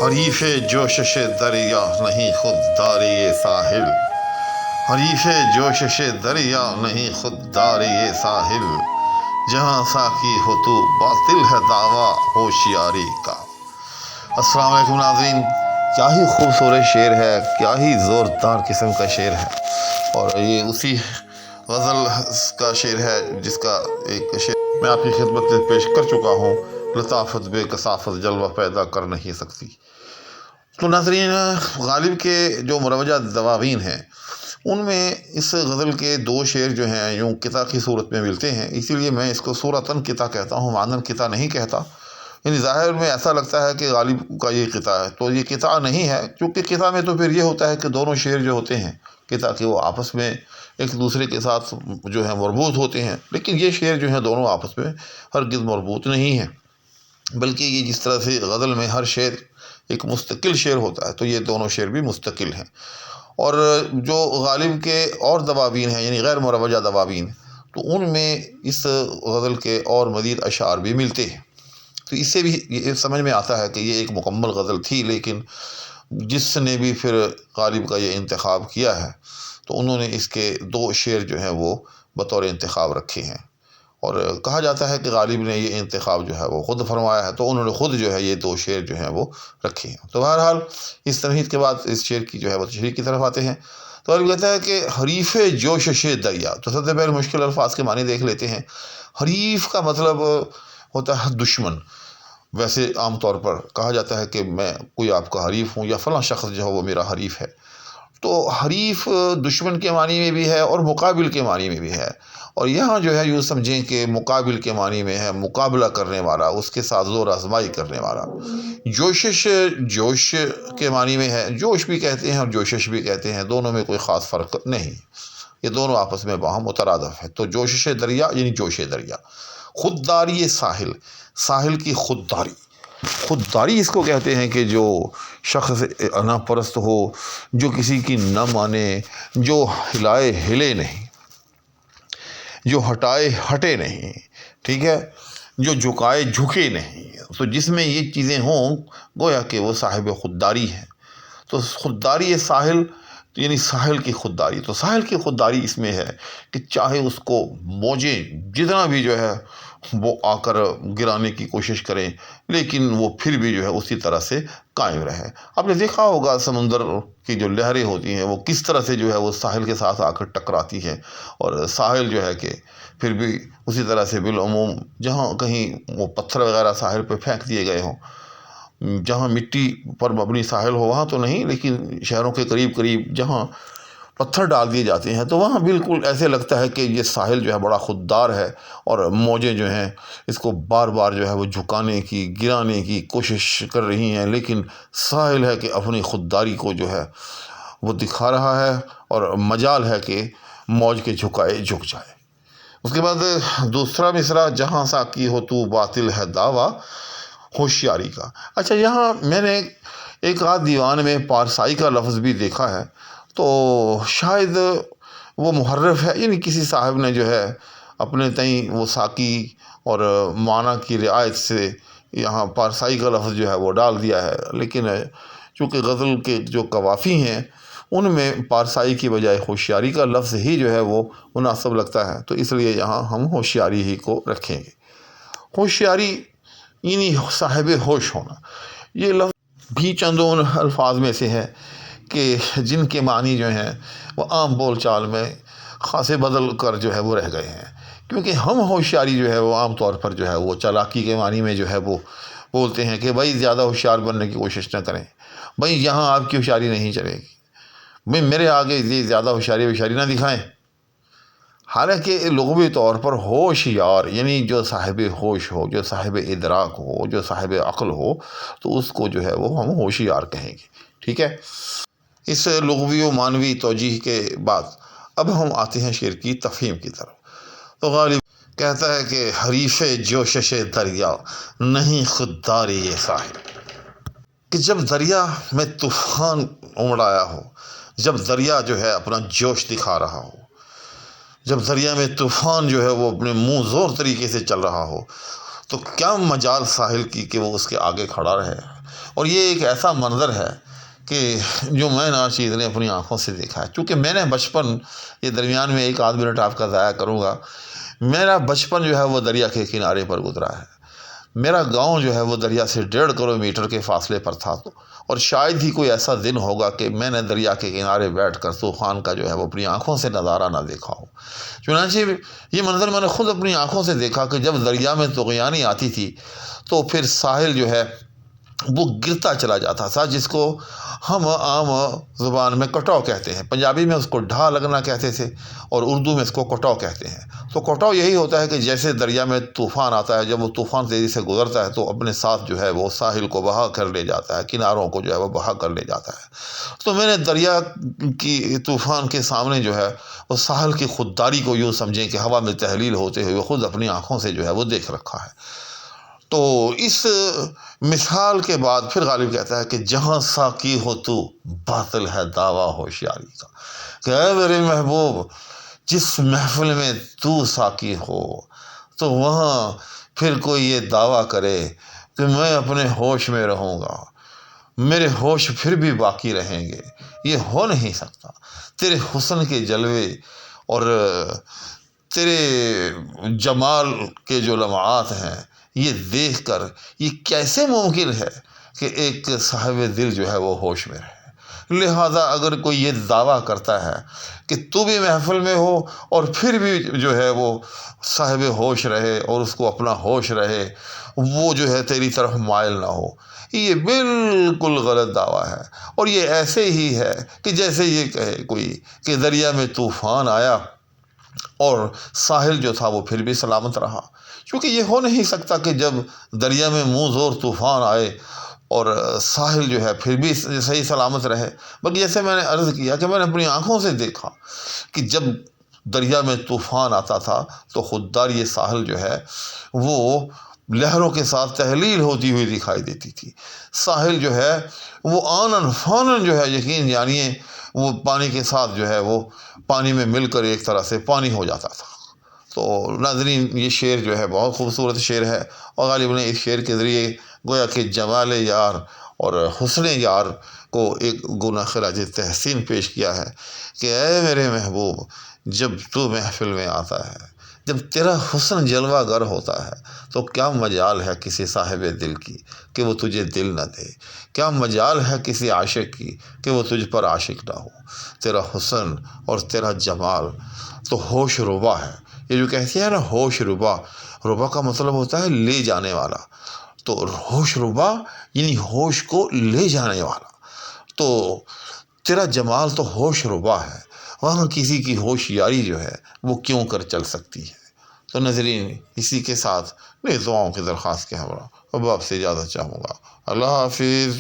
حریف جوشش دریا نہیں خود دار یہ ساحل، حریف جوشش دریا نہیں خود دار یہ ساحل، جہاں ساقی ہو تو باطل ہے دعویٰ ہوشیاری کا۔ السلام علیکم ناظرین، کیا ہی خوبصورت شعر ہے، کیا ہی زوردار قسم کا شعر ہے، اور یہ اسی غزل کا شعر ہے جس کا ایک شعر میں آپ کی خدمت میں پیش کر چکا ہوں، لطافت بے کثافت جلوہ پیدا کر نہیں سکتی۔ تو ناظرین، غالب کے جو مروجہ دواوین ہیں ان میں اس غزل کے دو شعر جو ہیں یوں قطع کی صورت میں ملتے ہیں، اسی لیے میں اس کو صورتاً قطع کہتا ہوں، معناً قطع نہیں کہتا۔ یعنی ظاہر میں ایسا لگتا ہے کہ غالب کا یہ قطع ہے، تو یہ قطع نہیں ہے، کیونکہ قطع میں تو پھر یہ ہوتا ہے کہ دونوں شعر جو ہوتے ہیں قطع کے وہ آپس میں ایک دوسرے کے ساتھ جو ہے مربوط ہوتے ہیں، لیکن یہ شعر جو ہیں دونوں آپس میں ہرگز مربوط نہیں ہیں، بلکہ یہ جس طرح سے غزل میں ہر شعر ایک مستقل شعر ہوتا ہے، تو یہ دونوں شعر بھی مستقل ہیں۔ اور جو غالب کے اور دواوین ہیں یعنی غیر مروجہ دواوین، تو ان میں اس غزل کے اور مزید اشعار بھی ملتے ہیں، تو اس سے بھی یہ سمجھ میں آتا ہے کہ یہ ایک مکمل غزل تھی، لیکن جس نے بھی پھر غالب کا یہ انتخاب کیا ہے تو انہوں نے اس کے دو شعر جو ہیں وہ بطور انتخاب رکھے ہیں، اور کہا جاتا ہے کہ غالب نے یہ انتخاب جو ہے وہ خود فرمایا ہے، تو انہوں نے خود جو ہے یہ دو شعر جو ہیں وہ رکھے ہیں۔ تو بہرحال اس تمہید کے بعد اس شعر کی جو ہے وہ تشریح کی طرف آتے ہیں۔ تو غالب کہتا ہے کہ حریف جوشش دریا، تو سب سے پہلے مشکل الفاظ کے معنی دیکھ لیتے ہیں۔ حریف کا مطلب ہوتا ہے دشمن، ویسے عام طور پر کہا جاتا ہے کہ میں کوئی آپ کا حریف ہوں یا فلاں شخص جو ہے وہ میرا حریف ہے، تو حریف دشمن کے معنی میں بھی ہے اور مقابل کے معنی میں بھی ہے، اور یہاں جو ہے یوں سمجھیں کہ مقابل کے معنی میں ہے مقابلہ کرنے والا، اس کے ساتھ زور آزمائی کرنے والا۔ جوشش جوش کے معنی میں ہے، جوش بھی کہتے ہیں اور جوشش بھی کہتے ہیں، دونوں میں کوئی خاص فرق نہیں، یہ دونوں آپس میں باہم مترادف ہے۔ تو جوشش دریا یعنی جوش دریا۔ خودداری ساحل، ساحل کی خودداری، خودداری اس کو کہتے ہیں کہ جو شخص انا پرست ہو، جو کسی کی نہ مانے، جو ہلائے ہلے نہیں، جو ہٹائے ہٹے نہیں، ٹھیک ہے، جو جھکائے جھکے نہیں، تو جس میں یہ چیزیں ہوں گویا کہ وہ صاحب خودداری ہے۔ تو خودداری ساحل یعنی ساحل کی خودداری، تو ساحل کی خودداری اس میں ہے کہ چاہے اس کو موجیں جتنا بھی جو ہے وہ آ کر گرانے کی کوشش کریں، لیکن وہ پھر بھی جو ہے اسی طرح سے قائم رہے۔ آپ نے دیکھا ہوگا سمندر کی جو لہریں ہوتی ہیں وہ کس طرح سے جو ہے وہ ساحل کے ساتھ آ کر ٹکراتی ہیں، اور ساحل جو ہے کہ پھر بھی اسی طرح سے بالعموم جہاں کہیں وہ پتھر وغیرہ ساحل پہ پھینک دیے گئے ہوں، جہاں مٹی پر مبنی ساحل ہو وہاں تو نہیں، لیکن شہروں کے قریب قریب جہاں پتھر ڈال دیے جاتے ہیں تو وہاں بالکل ایسے لگتا ہے کہ یہ ساحل جو ہے بڑا خوددار ہے، اور موجیں جو ہیں اس کو بار بار جو ہے وہ جھکانے کی گرانے کی کوشش کر رہی ہیں، لیکن ساحل ہے کہ اپنی خودداری کو جو ہے وہ دکھا رہا ہے، اور مجال ہے کہ موج کے جھکائے جھک جائے۔ اس کے بعد دوسرا مصرع، جہاں ساقی ہو تو باطل ہے دعویٰ ہوشیاری کا۔ اچھا، یہاں میں نے ایک آدھ دیوان میں پارسائی کا لفظ بھی دیکھا ہے، تو شاید وہ محرف ہے، یعنی کسی صاحب نے جو ہے اپنے تئیں وہ ساقی اور معنی کی رعایت سے یہاں پارسائی کا لفظ جو ہے وہ ڈال دیا ہے، لیکن چونکہ غزل کے جو قوافی ہیں ان میں پارسائی کی بجائے ہوشیاری کا لفظ ہی جو ہے وہ مناسب لگتا ہے، تو اس لیے یہاں ہم ہوشیاری ہی کو رکھیں گے۔ ہوشیاری یعنی صاحب ہوش ہونا، یہ لفظ بھی چندوں الفاظ میں سے ہے کہ جن کے معنی جو ہیں وہ عام بول چال میں خاصے بدل کر جو ہے وہ رہ گئے ہیں، کیونکہ ہم ہوشیاری جو ہے وہ عام طور پر جو ہے وہ چالاکی کے معنی میں جو ہے وہ بولتے ہیں کہ بھائی زیادہ ہوشیار بننے کی کوشش نہ کریں، بھائی یہاں آپ کی ہوشیاری نہیں چلے گی، بھائی میرے آگے یہ زیادہ ہوشیاری نہ دکھائیں۔ حالانکہ لغوی طور پر ہوشیار یعنی جو صاحب ہوش ہو، جو صاحب ادراک ہو، جو صاحب عقل ہو، تو اس کو جو ہے وہ ہم ہوشیار کہیں گے، ٹھیک ہے۔ اس لغوی و معنوی توجیہ کے بعد اب ہم آتے ہیں شعر کی تفہیم کی طرف۔ تو غالب کہتا ہے کہ حریف جوشش دریا نہیں خوددار یہ ساحل، کہ جب دریا میں طوفان امڑایا ہو، جب دریا جو ہے اپنا جوش دکھا رہا ہو، جب دریا میں طوفان جو ہے وہ اپنے منہ زور طریقے سے چل رہا ہو، تو کیا مجال ساحل کی کہ وہ اس کے آگے کھڑا رہے، اور یہ ایک ایسا منظر ہے کہ جو میں ناچیز نے اپنی آنکھوں سے دیکھا ہے. چونکہ میں نے بچپن، یہ درمیان میں 1 آدھ منٹ آپ کا ضائع کروں گا، میرا بچپن جو ہے وہ دریا کے کنارے پر گزرا ہے. میرا گاؤں جو ہے وہ دریا سے 1.5 کلومیٹر کے فاصلے پر تھا، اور شاید ہی کوئی ایسا دن ہوگا کہ میں نے دریا کے کنارے بیٹھ کر طوفان کا جو ہے وہ اپنی آنکھوں سے نظارہ نہ دیکھا ہو. چنانچہ یہ منظر میں نے خود اپنی آنکھوں سے دیکھا کہ جب دریا میں طغیانی آتی تھی تو پھر ساحل جو ہے وہ گرتا چلا جاتا تھا، جس کو ہم عام زبان میں کٹاؤ کہتے ہیں. پنجابی میں اس کو ڈھا لگنا کہتے تھے، اور اردو میں اس کو کٹاؤ کہتے ہیں. تو کٹاؤ یہی ہوتا ہے کہ جیسے دریا میں طوفان آتا ہے، جب وہ طوفان تیزی سے گزرتا ہے تو اپنے ساتھ جو ہے وہ ساحل کو بہا کر لے جاتا ہے، کناروں کو جو ہے وہ بہا کر لے جاتا ہے. تو میں نے دریا کی طوفان کے سامنے جو ہے وہ ساحل کی خودداری کو یوں سمجھیں کہ ہوا میں تحلیل ہوتے ہوئے خود اپنی آنکھوں سے جو ہے وہ دیکھ رکھا ہے. تو اس مثال کے بعد پھر غالب کہتا ہے کہ جہاں ساقی ہو تو باطل ہے دعویٰ ہوشیاری کا، کہ اے میرے محبوب جس محفل میں تو ساقی ہو تو وہاں پھر کوئی یہ دعویٰ کرے کہ میں اپنے ہوش میں رہوں گا، میرے ہوش پھر بھی باقی رہیں گے، یہ ہو نہیں سکتا. تیرے حسن کے جلوے اور تیرے جمال کے جو لمحات ہیں یہ دیکھ کر یہ کیسے ممکن ہے کہ ایک صاحب دل جو ہے وہ ہوش میں رہے. لہٰذا اگر کوئی یہ دعویٰ کرتا ہے کہ تو بھی محفل میں ہو اور پھر بھی جو ہے وہ صاحب ہوش رہے اور اس کو اپنا ہوش رہے، وہ جو ہے تیری طرف مائل نہ ہو، یہ بالکل غلط دعویٰ ہے. اور یہ ایسے ہی ہے کہ جیسے یہ کہے کوئی کہ دریا میں طوفان آیا اور ساحل جو تھا وہ پھر بھی سلامت رہا. کیونکہ یہ ہو نہیں سکتا کہ جب دریا میں منہ زور طوفان آئے اور ساحل جو ہے پھر بھی صحیح سلامت رہے. بلکہ جیسے میں نے عرض کیا کہ میں نے اپنی آنکھوں سے دیکھا کہ جب دریا میں طوفان آتا تھا تو خوددار یہ ساحل جو ہے وہ لہروں کے ساتھ تحلیل ہوتی ہوئی دکھائی دیتی تھی. ساحل جو ہے وہ آنن فانن جو ہے یقین جانیے وہ پانی کے ساتھ جو ہے وہ پانی میں مل کر ایک طرح سے پانی ہو جاتا تھا. تو ناظرین یہ شعر جو ہے بہت خوبصورت شعر ہے، اور غالب نے اس شعر کے ذریعے گویا کہ جمال یار اور حسن یار کو ایک گناہ خراج تحسین پیش کیا ہے کہ اے میرے محبوب جب تو محفل میں آتا ہے، جب تیرا حسن جلوہ گر ہوتا ہے تو کیا مجال ہے کسی صاحب دل کی کہ وہ تجھے دل نہ دے، کیا مجال ہے کسی عاشق کی کہ وہ تجھ پر عاشق نہ ہو. تیرا حسن اور تیرا جمال تو ہوش ربا ہے. یہ جو کہتے ہیں نا ہوش ربا، ربا کا مطلب ہوتا ہے لے جانے والا. تو ہوش ربا یعنی ہوش کو لے جانے والا. تو تیرا جمال تو ہوش ربا ہے، وہاں کسی کی ہوشیاری جو ہے وہ کیوں کر چل سکتی ہے. تو ناظرین اسی کے ساتھ میں دعاؤں کی درخواست کے ہمراہ اب آپ سے اجازت چاہوں گا. اللہ حافظ.